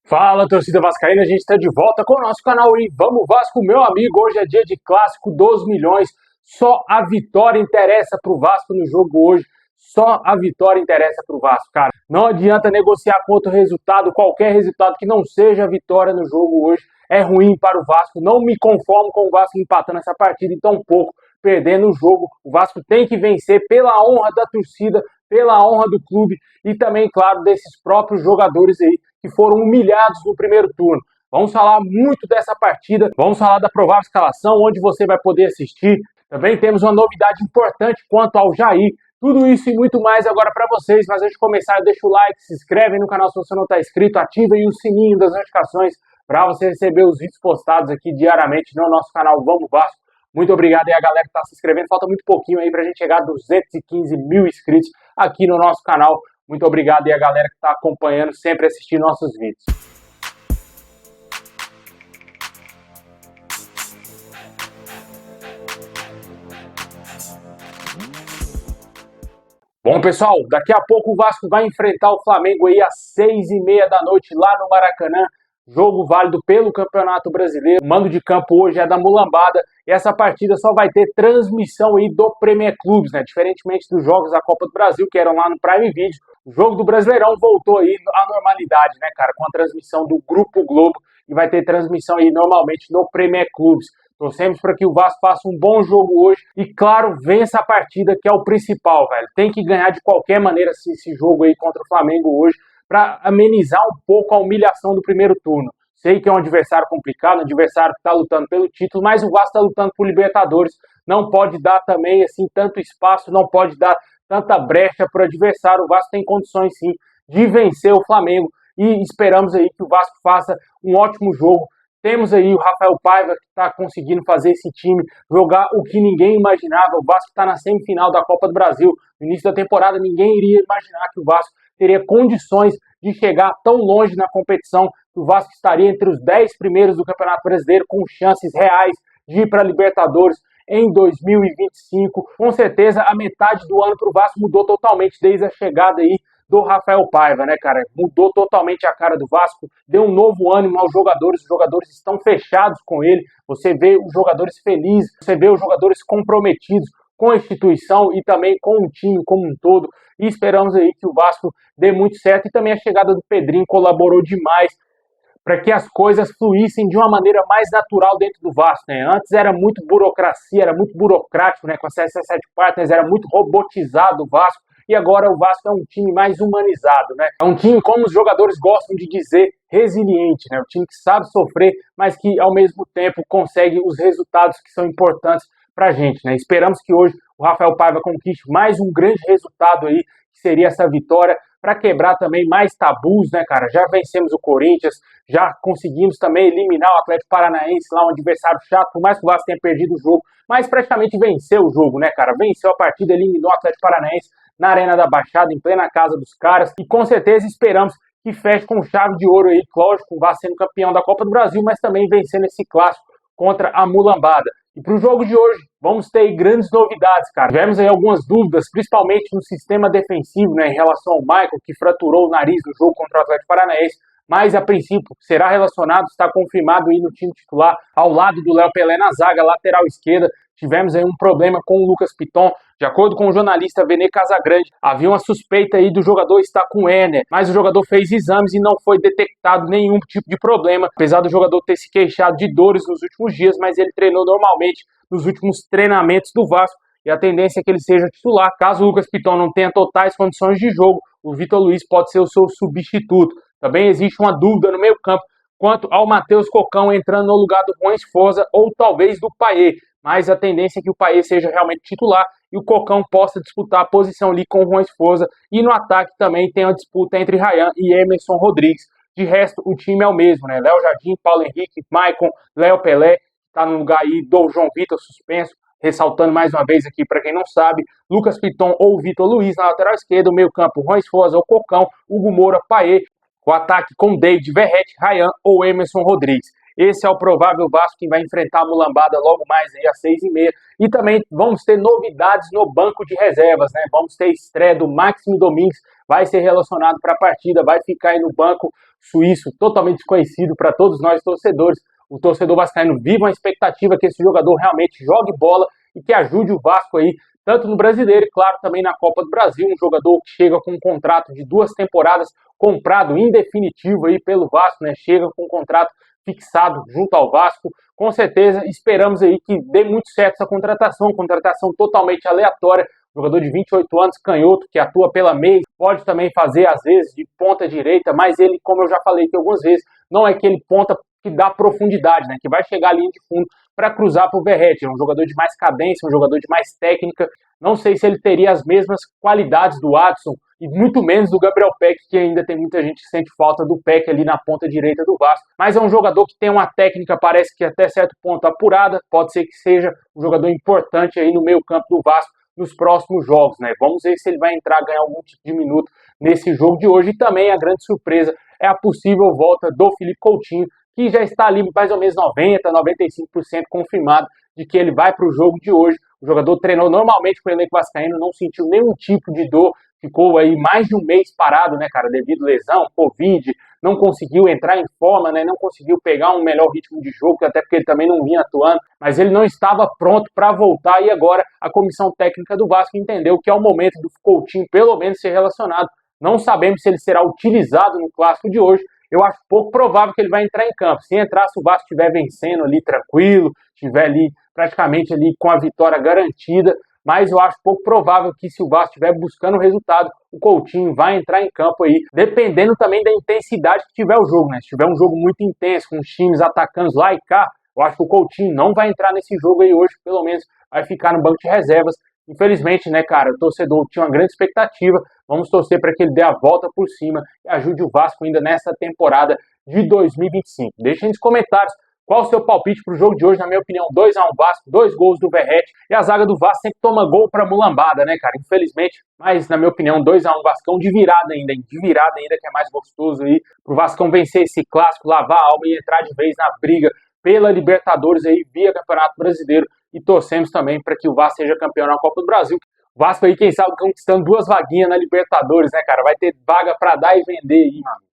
Fala, torcida vascaína, a gente está de volta com o nosso canal e vamos Vasco, meu amigo. Hoje é dia de clássico dos milhões, só a vitória interessa para o Vasco no jogo hoje, só a vitória interessa para o Vasco, cara. Não adianta negociar com outro resultado, qualquer resultado que não seja a vitória no jogo hoje é ruim para o Vasco. Não me conformo com o Vasco empatando essa partida em tão pouco, perdendo o jogo. O Vasco tem que vencer pela honra da torcida, pela honra do clube e também, claro, desses próprios jogadores aí que foram humilhados no primeiro turno. Vamos falar muito dessa partida, vamos falar da provável escalação, onde você vai poder assistir. Também temos uma novidade importante quanto ao Jair. Tudo isso e muito mais agora para vocês, mas antes de começar, deixa o like, se inscreve no canal se você não está inscrito, ativa aí o sininho das notificações para você receber os vídeos postados aqui diariamente no nosso canal Vamos Vasco. Muito obrigado aí a galera que está se inscrevendo, falta muito pouquinho aí para a gente chegar a 215 mil inscritos aqui no nosso canal. Muito obrigado aí a galera que está acompanhando, sempre assistindo nossos vídeos. Bom, pessoal, daqui a pouco o Vasco vai enfrentar o Flamengo aí às 6h30 da noite lá no Maracanã. Jogo válido pelo Campeonato Brasileiro. O mando de campo hoje é da Mulambada. E essa partida só vai ter transmissão aí do Premier Clubes, né? Diferentemente dos jogos da Copa do Brasil, que eram lá no Prime Video. O jogo do Brasileirão voltou aí à normalidade, né, cara? Com a transmissão do Grupo Globo. E vai ter transmissão aí normalmente no Premier Clubes. Torcemos para que o Vasco faça um bom jogo hoje e, claro, vença a partida, que é o principal, velho. Tem que ganhar de qualquer maneira esse jogo aí contra o Flamengo hoje para amenizar um pouco a humilhação do primeiro turno. Sei que é um adversário complicado, um adversário que está lutando pelo título, mas o Vasco está lutando por Libertadores. Não pode dar também assim tanto espaço, não pode dar tanta brecha para o adversário. O Vasco tem condições, sim, de vencer o Flamengo e esperamos aí que o Vasco faça um ótimo jogo. Temos aí o Rafael Paiva, que está conseguindo fazer esse time jogar o que ninguém imaginava. O Vasco está na semifinal da Copa do Brasil. No início da temporada, ninguém iria imaginar que o Vasco teria condições de chegar tão longe na competição. O Vasco estaria entre os 10 primeiros do Campeonato Brasileiro, com chances reais de ir para a Libertadores em 2025. Com certeza, a metade do ano para o Vasco mudou totalmente desde a chegada aí do Rafael Paiva, né, cara? Mudou totalmente a cara do Vasco, deu um novo ânimo aos jogadores, os jogadores estão fechados com ele, você vê os jogadores felizes, você vê os jogadores comprometidos com a instituição e também com o time como um todo, e esperamos aí que o Vasco dê muito certo, e também a chegada do Pedrinho colaborou demais para que as coisas fluíssem de uma maneira mais natural dentro do Vasco, né? Antes era muito burocracia, era muito burocrático, né? Com a CSS7 Partners era muito robotizado o Vasco, e agora o Vasco é um time mais humanizado, né? É um time, como os jogadores gostam de dizer, resiliente, né? Um time que sabe sofrer, mas que ao mesmo tempo consegue os resultados que são importantes pra gente, né? Esperamos que hoje o Rafael Paiva conquiste mais um grande resultado aí, que seria essa vitória, para quebrar também mais tabus, né, cara? Já vencemos o Corinthians, já conseguimos também eliminar o Atlético Paranaense, lá um adversário chato, por mais que o Vasco tenha perdido o jogo, mas praticamente venceu o jogo, né, cara? Venceu a partida, eliminou o Atlético Paranaense na Arena da Baixada, em plena casa dos caras, e com certeza esperamos que feche com chave de ouro aí, lógico, o Vasco sendo campeão da Copa do Brasil, mas também vencendo esse clássico contra a Mulambada. E para o jogo de hoje, vamos ter grandes novidades, cara. Tivemos aí algumas dúvidas, principalmente no sistema defensivo, né, em relação ao Michael, que fraturou o nariz no jogo contra o Atlético Paranaense, mas a princípio será relacionado, está confirmado aí no time titular, ao lado do Léo Pelé na zaga, lateral esquerda. Tivemos aí um problema com o Lucas Piton. De acordo com o jornalista Vene Casagrande, havia uma suspeita aí do jogador estar com hérnia, mas o jogador fez exames e não foi detectado nenhum tipo de problema, apesar do jogador ter se queixado de dores nos últimos dias, mas ele treinou normalmente nos últimos treinamentos do Vasco, e a tendência é que ele seja titular. Caso o Lucas Piton não tenha totais condições de jogo, o Vitor Luiz pode ser o seu substituto. Também existe uma dúvida no meio campo quanto ao Matheus Cocão entrando no lugar do Juan Esforza ou talvez do Payet, mas a tendência é que o Payet seja realmente titular e o Cocão possa disputar a posição ali com o Juan Esforza. E no ataque também tem a disputa entre Ryan e Emerson Rodrigues. De resto, o time é o mesmo, né? Léo Jardim, Paulo Henrique, Maicon, Léo Pelé, está no lugar aí do João Vitor suspenso, ressaltando mais uma vez aqui para quem não sabe, Lucas Piton ou Vitor Luiz na lateral esquerda, o meio campo Juan Esforza ou Cocão, Hugo Moura, Payet, o ataque com David Verrete, Ryan ou Emerson Rodrigues. Esse é o provável Vasco que vai enfrentar a Mulambada logo mais aí às 6h30. E também vamos ter novidades no banco de reservas, né? Vamos ter estreia do Máximo Domingues, vai ser relacionado para a partida, vai ficar aí no banco suíço, totalmente desconhecido para todos nós torcedores. O torcedor vascaíno vive uma expectativa que esse jogador realmente jogue bola e que ajude o Vasco aí, tanto no Brasileiro e, claro, também na Copa do Brasil. Um jogador que chega com um contrato de 2 temporadas, comprado em definitivo aí pelo Vasco, né? Chega com um contrato fixado junto ao Vasco. Com certeza, esperamos aí que dê muito certo essa contratação totalmente aleatória. Jogador de 28 anos, canhoto, que atua pela meia, pode também fazer, às vezes, de ponta direita, mas ele, como eu já falei aqui algumas vezes, não é aquele ponta que dá profundidade, né? Que vai chegar à linha de fundo para cruzar para o Verratti. É um jogador de mais cadência, um jogador de mais técnica. Não sei se ele teria as mesmas qualidades do Adson e muito menos do Gabriel Peck, que ainda tem muita gente que sente falta do Peck ali na ponta direita do Vasco. Mas é um jogador que tem uma técnica, parece que até certo ponto apurada, pode ser que seja um jogador importante aí no meio-campo do Vasco nos próximos jogos, né? Vamos ver se ele vai entrar, ganhar algum tipo de minuto nesse jogo de hoje. E também a grande surpresa é a possível volta do Felipe Coutinho, que já está ali mais ou menos 90%, 95% confirmado de que ele vai para o jogo de hoje. O jogador treinou normalmente com o elenco vascaíno, não sentiu nenhum tipo de dor, ficou aí mais de um mês parado, né, cara, devido a lesão, Covid, não conseguiu entrar em forma, né, não conseguiu pegar um melhor ritmo de jogo, até porque ele também não vinha atuando, mas ele não estava pronto para voltar e agora a comissão técnica do Vasco entendeu que é o momento do Coutinho pelo menos ser relacionado. Não sabemos se ele será utilizado no clássico de hoje. Eu acho pouco provável que ele vai entrar em campo. Se entrar, se o Vasco estiver vencendo ali tranquilo, estiver ali praticamente ali com a vitória garantida, mas eu acho pouco provável que se o Vasco estiver buscando o resultado, o Coutinho vai entrar em campo aí, dependendo também da intensidade que tiver o jogo, né? Se tiver um jogo muito intenso, com os times atacando lá e cá, eu acho que o Coutinho não vai entrar nesse jogo aí hoje, pelo menos vai ficar no banco de reservas. Infelizmente, né, cara, o torcedor tinha uma grande expectativa. Vamos torcer para que ele dê a volta por cima e ajude o Vasco ainda nessa temporada de 2025. Deixem nos comentários qual o seu palpite para o jogo de hoje. Na minha opinião, 2-1 Vasco, 2 gols do Verratti. E a zaga do Vasco sempre toma gol para mulambada, né, cara? Infelizmente. Mas, na minha opinião, 2-1 Vascão de virada ainda, hein? De virada ainda, que é mais gostoso aí. Para o Vascão vencer esse clássico, lavar a alma e entrar de vez na briga pela Libertadores aí, via Campeonato Brasileiro. E torcemos também para que o Vasco seja campeão na Copa do Brasil. O Vasco aí, quem sabe, conquistando 2 vaguinhas na Libertadores, né, cara? Vai ter vaga para dar e vender aí, mano.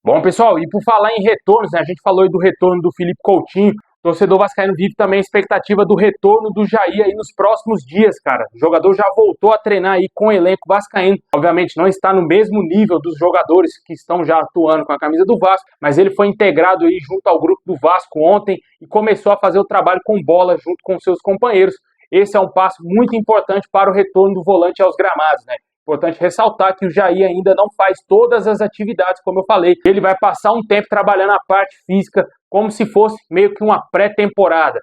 Bom, pessoal, e por falar em retornos, né, a gente falou aí do retorno do Felipe Coutinho. O torcedor vascaíno vive também a expectativa do retorno do Jair aí nos próximos dias, cara. O jogador já voltou a treinar aí com o elenco vascaíno. Obviamente não está no mesmo nível dos jogadores que estão já atuando com a camisa do Vasco, mas ele foi integrado aí junto ao grupo do Vasco ontem e começou a fazer o trabalho com bola junto com seus companheiros. Esse é um passo muito importante para o retorno do volante aos gramados, né? Importante ressaltar que o Jair ainda não faz todas as atividades, como eu falei. Ele vai passar um tempo trabalhando a parte física, como se fosse meio que uma pré-temporada.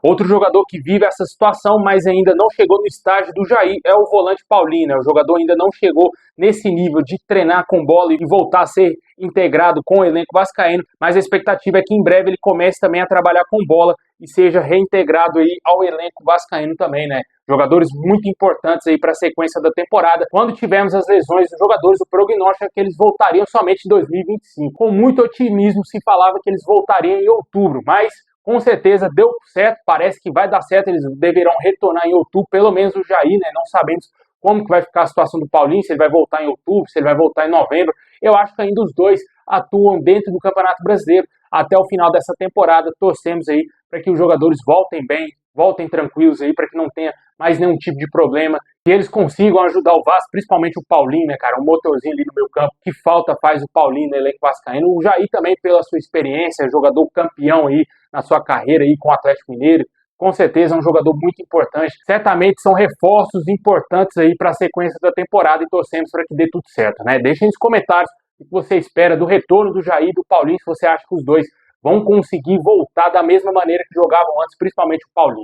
Outro jogador que vive essa situação, mas ainda não chegou no estágio do Jair, é o volante Paulinho, né? O jogador ainda não chegou nesse nível de treinar com bola e voltar a ser integrado com o elenco vascaíno, mas a expectativa é que em breve ele comece também a trabalhar com bola e seja reintegrado aí ao elenco vascaíno também, né? Jogadores muito importantes aí para a sequência da temporada. Quando tivermos as lesões dos jogadores, o prognóstico é que eles voltariam somente em 2025. Com muito otimismo se falava que eles voltariam em outubro, mas com certeza deu certo, parece que vai dar certo, eles deverão retornar em outubro, pelo menos o Jair, né? Não sabemos como que vai ficar a situação do Paulinho, se ele vai voltar em outubro, se ele vai voltar em novembro. Eu acho que ainda os dois atuam dentro do Campeonato Brasileiro até o final dessa temporada. Torcemos aí para que os jogadores voltem bem, voltem tranquilos aí, para que não tenha mais nenhum tipo de problema, que eles consigam ajudar o Vasco, principalmente o Paulinho, né, cara, um motorzinho ali no meio campo, que falta faz o Paulinho no elenco vascaíno. O Jair também pela sua experiência, jogador campeão aí na sua carreira aí com o Atlético Mineiro, com certeza é um jogador muito importante. Certamente são reforços importantes aí para a sequência da temporada e torcemos para que dê tudo certo, né? Deixem nos comentários o que você espera do retorno do Jair e do Paulinho, se você acha que os dois vão conseguir voltar da mesma maneira que jogavam antes, principalmente o Paulinho.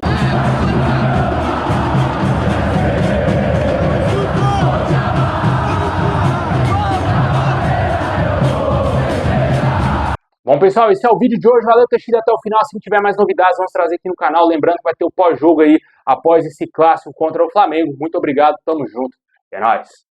Bom, pessoal, esse é o vídeo de hoje. Valeu ter assistido até o final. Se tiver mais novidades, vamos trazer aqui no canal. Lembrando que vai ter o pós-jogo aí, após esse clássico contra o Flamengo. Muito obrigado, tamo junto. É nóis!